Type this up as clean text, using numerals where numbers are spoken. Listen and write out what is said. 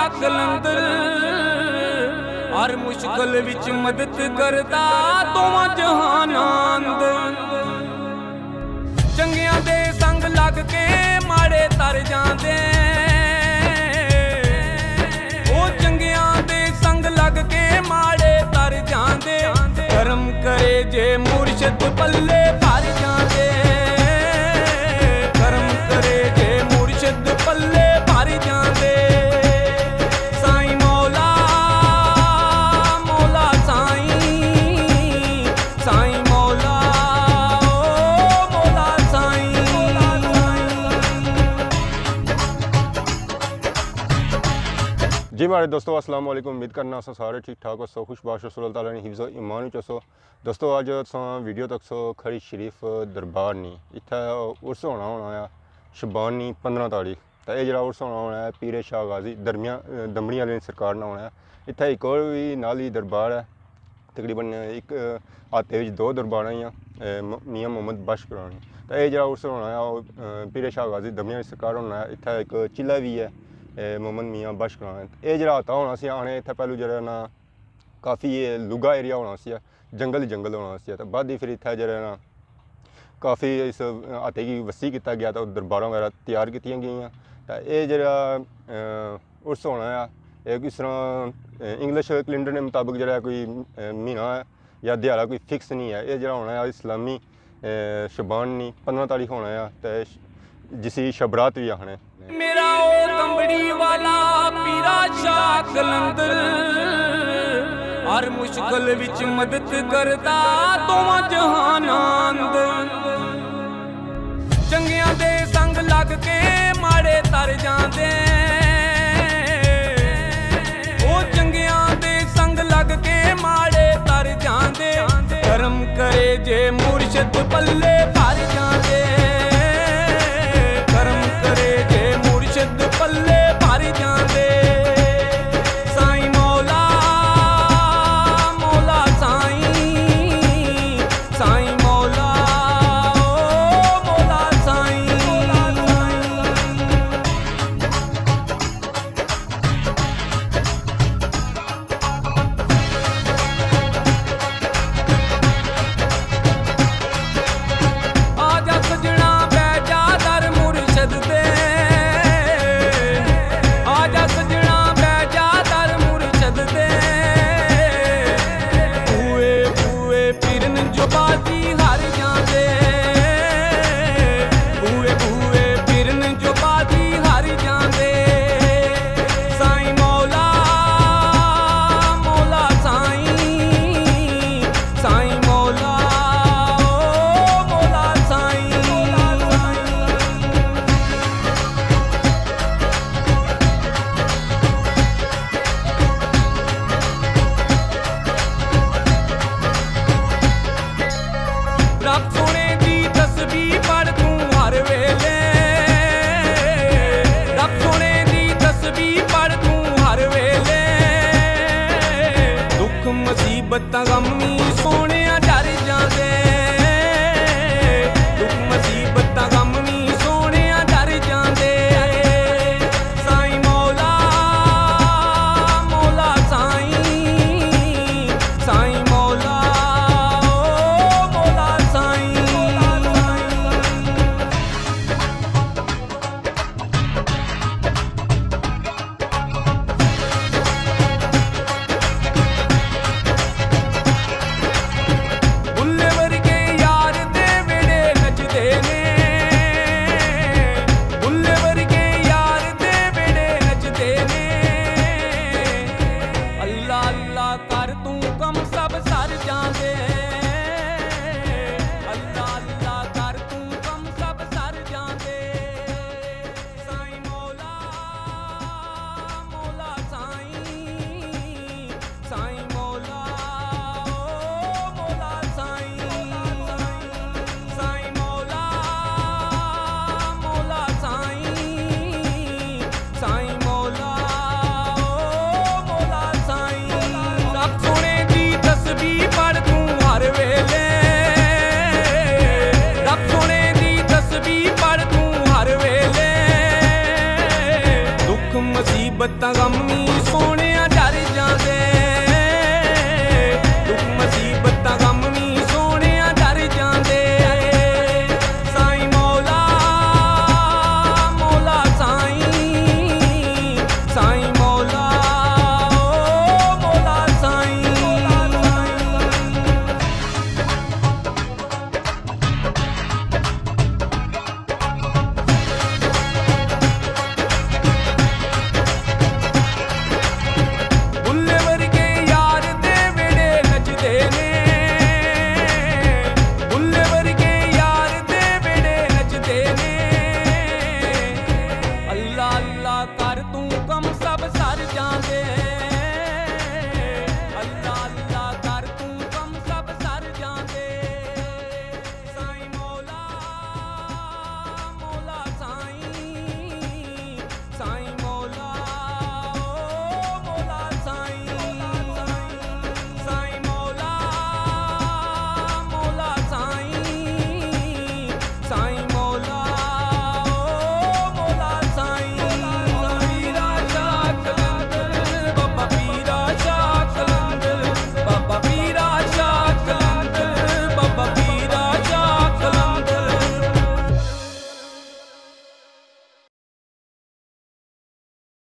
शाह कलंदर हर मुश्किल विच मदद करदा दोवां जहानां अंदर। चंगियां दे संग लग के माड़े तर जांदे, ओ चंगियां दे संग लग के माड़े तर जांदे। कर्म करे जे मुर्शद पल्ले भर जांदे, कर्म करे जे मुर्शद पल्ले भर जांदे। साईं मौला मौला साईं, साईं मौला ओ मौला साईं। जी मेरे दोस्तों अस्सलाम वालेकुम। उम्मीद करना अस सारे ठीक ठाक हो, सो खुशबाश अल्लाह ताला ने हिफ्ज़ ईमान चसो। दोस्तों अज वीडियो तक सो खड़ी शरीफ दरबार नहीं इत्थे उर्स होना है शबानी 15 तारीख। तो यह जो उर्स होना है पीरे शाह गाजी दमड़ी वाले सरकार ना होना है। इत्थे एक और भी नाल ही दरबार है, तकरीबन एक हाते में 2 दरबार ही मियाँ मोहम्मद बख्श करानी। तो यह जो उर्स होना है पीरे शाह गाजी दमड़ी वाली सरकार होना है। इत्थे एक चिल्ला भी है मोहम्मद मियाँ बख्श कराना। यह जो आता होना सी आने इत्थे पहलू जो ना काफ़ी लुगा एरिया होना सी, जंगल ही जंगल होना सी। तो बाद ही फिर इत्थे जो ना काफ़ी इस हाथे की वसी किया गया, तो दरबार वगैरह तैयार की गई। तो यह जो उर्स होना है इस तरह इंग्लिश कैलेंडर के मुताबिक जो कोई महीना है या दिहाड़ा कोई फिक्स नहीं है। यह जो होना है इस्लामी शबानी 15 तारीख होना है, तो जिसी शबरात भी आखने। मेरा ओ दमड़ी वाला पीरा शाह कलंदर हर मुश्किल विच मदद करदा दोवां जहानां अंदर। चंगियां दे संग लग के माड़े तर जांदे, ओ चंगियां दे संग लग के माड़े तर जांदे। कर्म करे जे मुर्शद पल्ले भर जांदे, कर्म करे जे मुर्शद पल्ले भर जांदे। साईं मौला मौला साईं, साईं मौला ओ मौला साईं। आजा सजना बैजा दर मुर्शद दे, आजा सजना बैजा दर मुर्शद दे। बूए बूए फिरन जो बाजी हार जांदे, बूए बूए फिरन जो बाजी हार जांदे। साईं मौला मौला साईं, साईं मौला ओ मौला साईं। रब सोने दी तस्बीह पढ़ तू हर वेले, रब सोने दी तस्बीह पढ़ तू हर वेले। दुख मुसीबत गमी सोने डर जांदे, दुख मुसीबत गमी सोने डर जांदे। साईं मौला मौला साईं, साईं मौला ओ मौला साईं। बुल्ले वर्गे यार दे वेड़े नचदे ने, बुल्ले वर्गे यार दे वेड़े नचदे ने। अल्लाह अल्लाह कर तू कम सब सर जांदे, अल्लाह अल्लाह कर तू कम सब सर जांदे। साईं मौला मौला साईं, साईं मौला ओ मौला साईं। साईं मौला मौला साईं, साईं मौला ओ मौला साईं। रब सोने दी तस्बीह पढ़ तू हर वेले, रब सोने दी तस्बीह पढ़ तू हर वेले। दुख मुसीबत गमी साईं